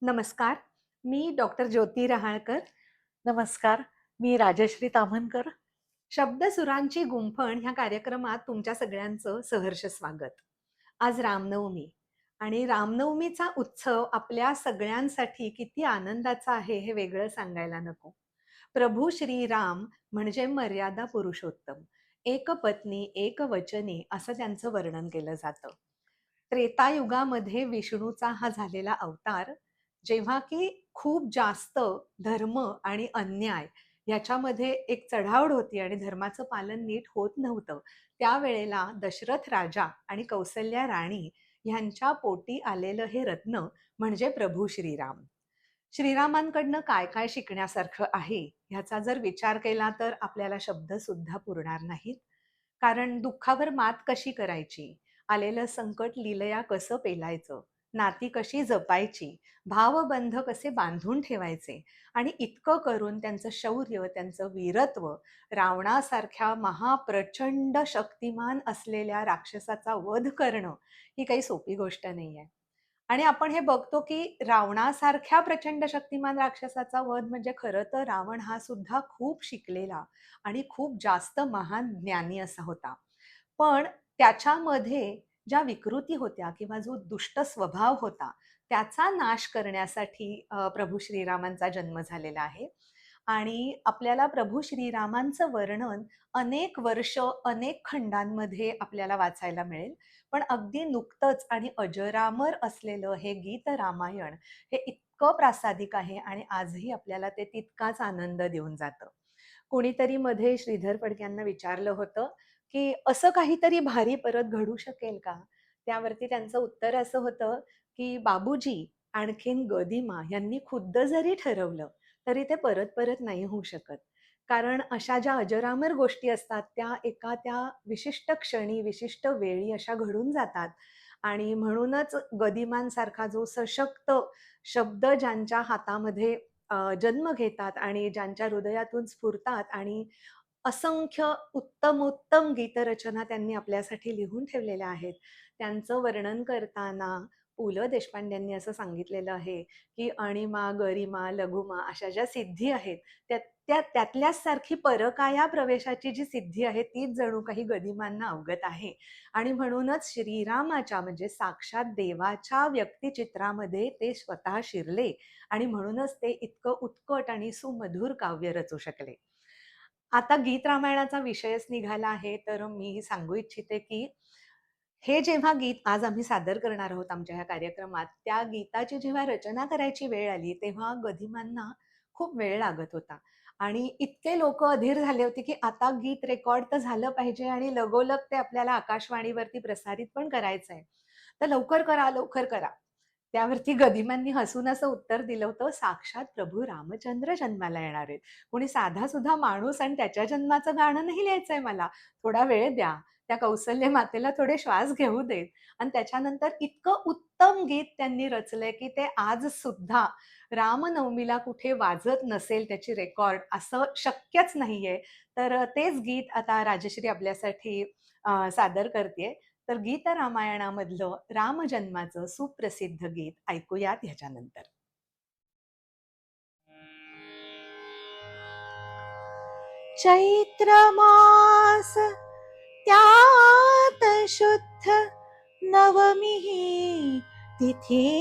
नमस्कार. मी डॉक्टर ज्योती रहाळकर. नमस्कार. मी राजश्री ताम्हनकर. शब्दसुरांची गुंफण ह्या कार्यक्रमात तुमच्या सगळ्यांचं सहर्ष स्वागत. आज रामनवमी आणि रामनवमीचा उत्सव आपल्या सगळ्यांसाठी किती आनंदाचा आहे हे वेगळं सांगायला नको. प्रभू श्रीराम म्हणजे मर्यादा पुरुषोत्तम. एकपत्नी, एकवचनी असं त्यांचं वर्णन केलं जातं. त्रेतायुगामध्ये विष्णूचा हा झालेला अवतार, जेव्हा की खूप जास्त धर्म आणि अन्याय याच्यामध्ये एक चढाओढ होती आणि धर्माचं पालन नीट होत नव्हतं. त्यावेळेला दशरथ राजा आणि कौसल्या राणी ह्यांच्या पोटी आलेलं हे रत्न म्हणजे प्रभू श्रीराम. श्रीरामांकडनं काय काय शिकण्यासारखं आहे ह्याचा जर विचार केला तर आपल्याला शब्द सुद्धा पुरणार नाहीत. कारण दुःखावर मात कशी करायची, आलेलं संकट लीलया कसं पेलायचं, नाती कशी जपायची, भावबंध कसे बांधून ठेवायचे आणि इतकं करून त्यांचं शौर्य, त्यांचं वीरत्व, रावणासारख्या महाप्रचंड शक्तिमान असलेल्या राक्षसाचा वध करणं ही काही सोपी गोष्ट नाहीये. आणि आपण हे बघतो की रावणासारख्या प्रचंड शक्तिमान राक्षसाचा वध म्हणजे खरं तर रावण हा सुद्धा खूप शिकलेला आणि खूप जास्त महान ज्ञानी असा होता. पण त्याच्यामध्ये ज्या विकृती होत्या किंवा जो दुष्ट स्वभाव होता, त्याचा नाश करण्यासाठी प्रभू श्रीरामांचा जन्म झालेला आहे. आणि आपल्याला प्रभू श्रीरामांचं वर्णन अनेक वर्ष, अनेक खंडांमध्ये आपल्याला वाचायला मिळेल. पण अगदी नुकतंच आणि अजरामर असलेलं हे गीत रामायण हे इतकं प्रासादिक आहे आणि आजही आपल्याला ते तितकाच आनंद देऊन जातं. कोणीतरी मध्ये श्रीधर फडक्यांना विचारलं होतं, की असं काहीतरी भारी परत घडू शकेल का? त्यावरती त्यांचं उत्तर असं होतं, की "बाबूजी, आणखीन गदिमा यांनी खुद्द जरी ठरवलं, तरी ते परत-परत नाही होऊ शकत." कारण अशा ज्या अजरामर गोष्टी असतात, त्या एका त्या विशिष्ट क्षणी, विशिष्ट वेळी अशा घडून जातात आणि म्हणूनच गदिमांसारखा जो सशक्त शब्द ज्यांच्या हातामध्ये जन्म घेतात आणि ज्यांच्या हृदयातून स्फुरतात आणि असंख्य उत्तमोत्तम गीतरचना त्यांनी आपल्यासाठी लिहून ठेवलेल्या आहेत. त्यांचं वर्णन करताना पु. ल. देशपांड्यांनी असं सांगितलेलं आहे, की अणिमा, गरिमा, लघुमा अशा ज्या सिद्धी आहेत, त्यातल्याच सारखी परकाया प्रवेशाची जी सिद्धी आहे, तीच जणू काही गदिमांना अवगत आहे. आणि म्हणूनच श्रीरामाच्या म्हणजे साक्षात देवाच्या व्यक्तिचित्रामध्ये ते स्वतः शिरले आणि म्हणूनच ते इतकं उत्कट आणि सुमधुर काव्य रचू शकले. आता गीत रामायणाचा विषयच निघाला आहे, तर मी सांगू इच्छिते, की हे जेव्हा गीत आज आम्ही सादर करणार आहोत आमच्या ह्या कार्यक्रमात, त्या गीताची जेव्हा रचना करायची वेळ आली, तेव्हा गदिमांना खूप वेळ लागत होता आणि इतके लोकं अधीर झाले होते, की आता गीत रेकॉर्ड तर झालं पाहिजे आणि लगोलग ते आपल्याला आकाशवाणीवरती प्रसारित पण करायचंय. तर लवकर करा, लवकर करा. त्यावरती गदिमांनी हसून असं उत्तर दिलं होतं, "साक्षात प्रभू रामचंद्र जन्माला येणार आहेत. कोणी साधा-सुधा माणूस आणि त्याच्या जन्माचं गाणं नाही लिहायचंय मला. थोडा वेळ द्या. त्या कौसल्य मातेला थोडे श्वास घेऊ देत." आणि त्याच्यानंतर इतकं उत्तम गीत त्यांनी रचलंय, की ते आज सुद्धा रामनवमीला कुठे वाजत नसेल त्याची रेकॉर्ड असं शक्यच नाहीये. तर तेच गीत आता राजश्री आपल्यासाठी सादर करतेय. तर गीत रामायणामधलं रामजन्माचं सुप्रसिद्ध गीत ऐकूयात ह्याच्यानंतर. चैत्र मास त्यात शुद्ध नवमी तिथी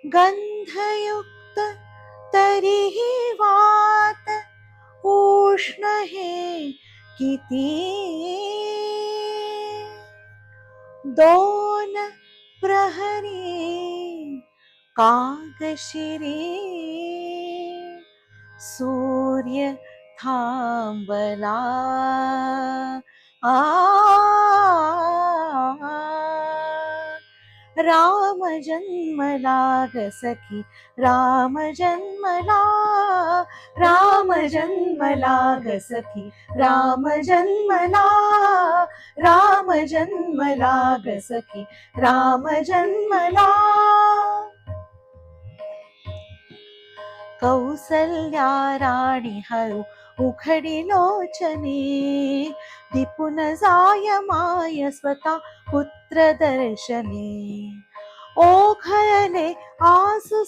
गंधयुक्त तरीही वात उष्ण हे किती दोन प्रहरी कागशिरी सूर्य थांबला राम जन्मला ग सखी राम जन्मला राम जन्मला ग सखी राम जन्मला राम जन्मला ग सखी राम जन्मला कौसल्या राणी हळू उघडी लोचने दिपून जाय माय स्वतः पुत्र दर्शने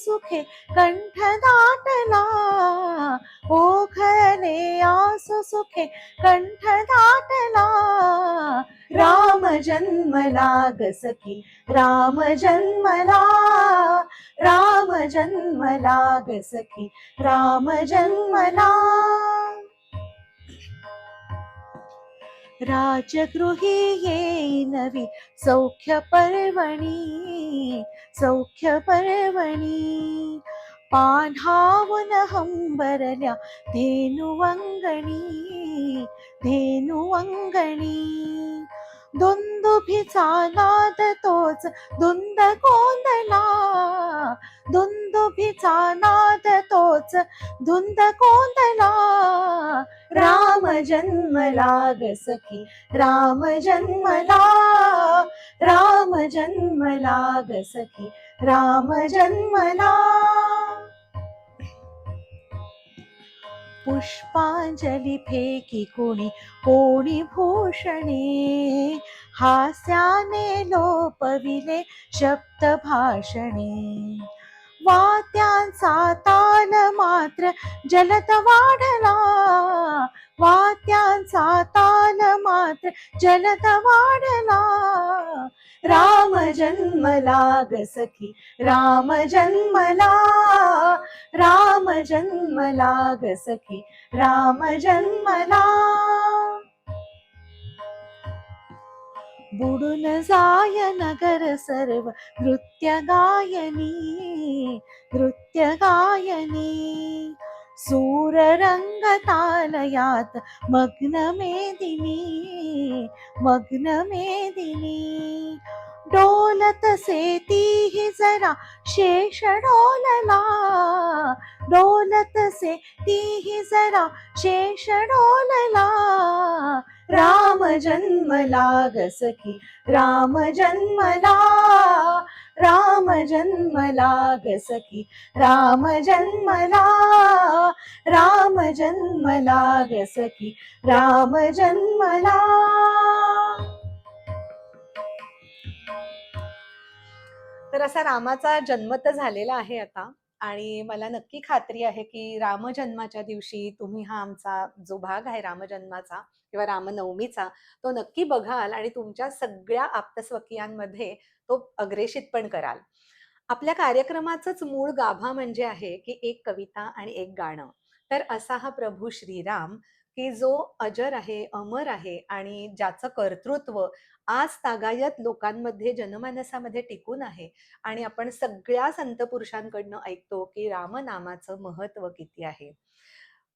सुखे कंठ दाटला, ओघळले आसू सुखे कंठ दाटला. राम जन्मला ग सखी, राम जन्मला, राम जन्मला ग सखी, राम जन्मला. राजगृही येईनवी सौख्य पर्वणी, सौख्य पर्वणी. पान्हावून हंबरल्या धेनुवंगणी, धेनुवंगणी. दुंदुभीचा नाद तोच धुंद गोंधला, दुंदुभीचा नाद तोच धुंद गोंधला. राम जन्मला ग सखी, राम जन्मला, राम जन्मला ग सखी, राम जन्मला. पुष्पांजली फेकी कोणी कोणी भूषणे, हास्याने लोपविले शब्द भाषणे. वाद्यांचा ताल मात्र जलद वाढला, वाद्यांचा ताल मात्र जलद वाढला. राम जन्मला ग सखी, राम जन्मला, राम जन्मला ग सखी, राम जन्मला. बुडून जाय नगर सर्व नृत्य गायनी, नृत्य गायनी. सूर रंग तालयात मग्न मेदिनी, मग्न मेदिनी. डोलतसे तीही जरा शेष डोलला, डोलतसे तीही जरा शेष डोलला. राम जन्मला ग सखी, राम जन्मला, राम जन्मला ग सखी, राम जन्मला, राम जन्मला ग सखी, राम जन्मला. तर असा रामाचा जन्म तर झालेला आहे आता आणि मला नक्की खात्री आहे की रामजन्माच्या दिवशी तुम्ही हा आमचा जो भाग आहे रामजन्माचा किंवा रामनवमीचा तो नक्की बघाल आणि तुमच्या सगळ्या आप्तस्वकीयांमध्ये तो अग्रेषित पण कराल. आपल्या कार्यक्रमाचंच मूळ गाभा म्हणजे आहे की एक कविता आणि एक गाणं. तर असा हा प्रभू श्रीराम की जो अजर आहे, अमर आहे आणि ज्याचं कर्तृत्व आज तागायत लोकांमध्ये जनमानसामध्ये टिकून आहे. आणि आपण सगळ्या संत पुरुषांकडनं ऐकतो की रामनामाचं महत्व किती आहे.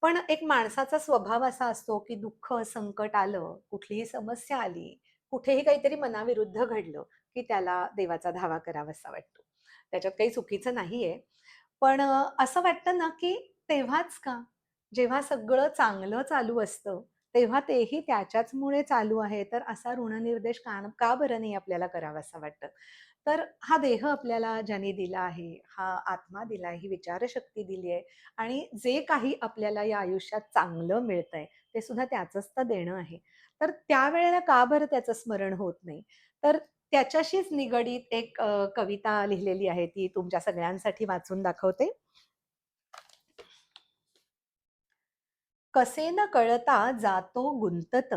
पण एक माणसाचा स्वभाव असा असतो की दुःख संकट आलं, कुठलीही समस्या आली, कुठेही काहीतरी मनाविरुद्ध घडलं की त्याला देवाचा धावा करावासा वाटतो. त्याच्यात काही चुकीचं नाहीये. पण असं वाटतं ना की तेव्हाच का, जेव्हा सगळं चांगलं चालू असतं तेव्हा तेही त्याच्याचमुळे चालू आहे, तर असा ऋणनिर्देश का बरं नाही आपल्याला करावासा वाटतं. तर हा देह आपल्याला ज्याने दिला आहे, हा आत्मा दिला आहे, ही विचारशक्ती दिली आहे आणि जे काही आपल्याला या आयुष्यात चांगलं मिळतंय ते सुद्धा त्याचंच तर देणं आहे. तर त्यावेळेला का बरं त्याचं स्मरण होत नाही? तर त्याच्याशीच निगडीत एक कविता लिहिलेली आहे, ती तुमच्या सगळ्यांसाठी वाचून दाखवते. कसे न कळता जातो गुंतत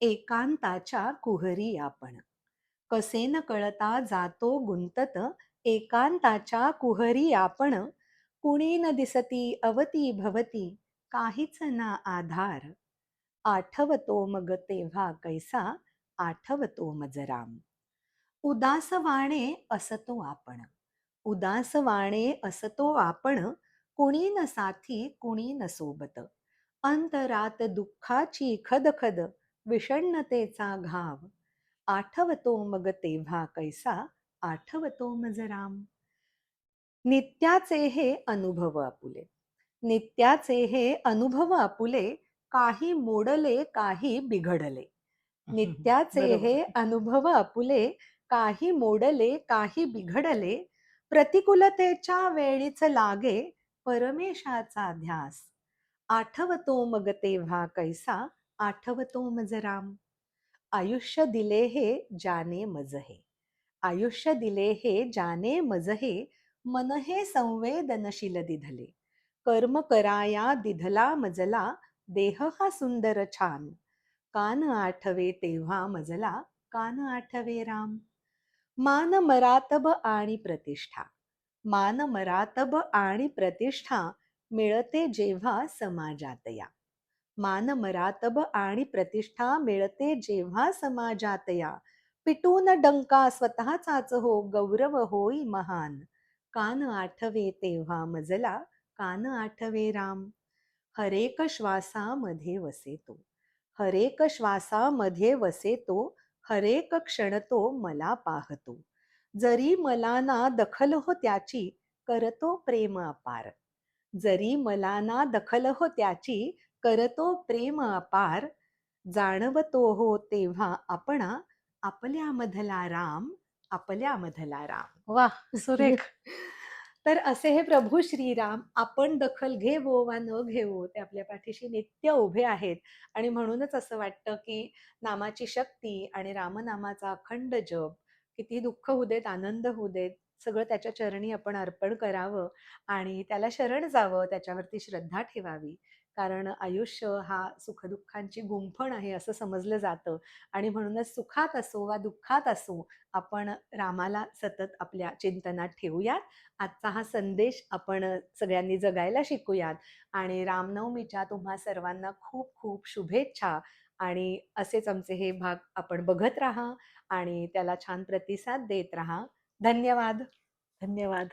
एकांताच्या कुहरी आपण. कसे न कळता जातो गुंतत एकांताच्या कुहरी आपण. कुणी न दिसती अवती भवती काहीच ना आधार. आठवतो मग तेव्हा कैसा आठवतो मज राम. उदासवाणे असतो आपण, उदासवाणे असतो आपण. कुणी न साथी कुणी न सोबत. अंतरात दुःखाची खदखद विषण्णतेचा घाव. आठवतो मग तेव्हा कैसा आठवतो मज राम. नित्याचे हे अनुभव आपुले, नित्याचे हे अनुभव आपुले. काही मोडले काही बिघडले. नित्याचे हे बरोबर. अनुभव आपुले. काही मोडले काही बिघडले. प्रतिकूलतेच्या वेळीच लागे परमेशाचा ध्यास. आठवतो मग तेव्हा कैसा आठवतो मज राम. आयुष्य दिले हे जाने मज हे, आयुष्य दिले हे जाने मज हे. मन हे संवेदनशील दिधले. कर्म कराया दिधला मजला, देह हा सुंदर छान. कान आठवे तेव्हा मजला, कान आठवे राम. मान मरातब आणि प्रतिष्ठा. मान मरातब आणि प्रतिष्ठा मिळते जेव्हा समाजात या. मान मरातब आणि प्रतिष्ठा मिळते जेव्हा समाजात या. पिटून डंका स्वतःचाच हो, गौरव होई महान. कान आठवे तेव्हा मजला, कान आठवे राम. हरेक श्वासामध्ये वसे तो. हरेक श्वासामध्ये वसे तो. हरेक क्षण तो मला पाहतो. जरी मला ना दखल हो त्याची, करतो प्रेम अपार. जरी मला ना दखल हो त्याची, करतो प्रेम अपार. जाणवतो हो तेव्हा आपणा, आपल्यामधला राम, आपल्यामधला राम. वाह! सुरेख. तर असे हे प्रभू श्रीराम, आपण दखल घेवो वा न घेवो, ते आपल्या पाठीशी नित्य उभे आहेत. आणि म्हणूनच असं वाटतं, की नामाची शक्ती आणि रामनामाचा अखंड जप, किती दुःख होऊ देत, आनंद होऊ देत, सगळं त्याच्या चरणी आपण अर्पण करावं आणि त्याला शरण जावं, त्याच्यावरती श्रद्धा ठेवावी. कारण आयुष्य हा सुखदुःखांची गुंफण आहे असं समजलं जातं. आणि म्हणूनच सुखात असो वा दुःखात असो, आपण रामाला सतत आपल्या चिंतनात ठेवूयात. आजचा हा संदेश आपण सगळ्यांनी जगायला शिकूयात. आणि रामनवमीच्या तुम्हा सर्वांना खूप खूप शुभेच्छा. आणि असेच आमचे हे भाग आपण बघत राहा आणि त्याला छान प्रतिसाद देत राहा. धन्यवाद. धन्यवाद.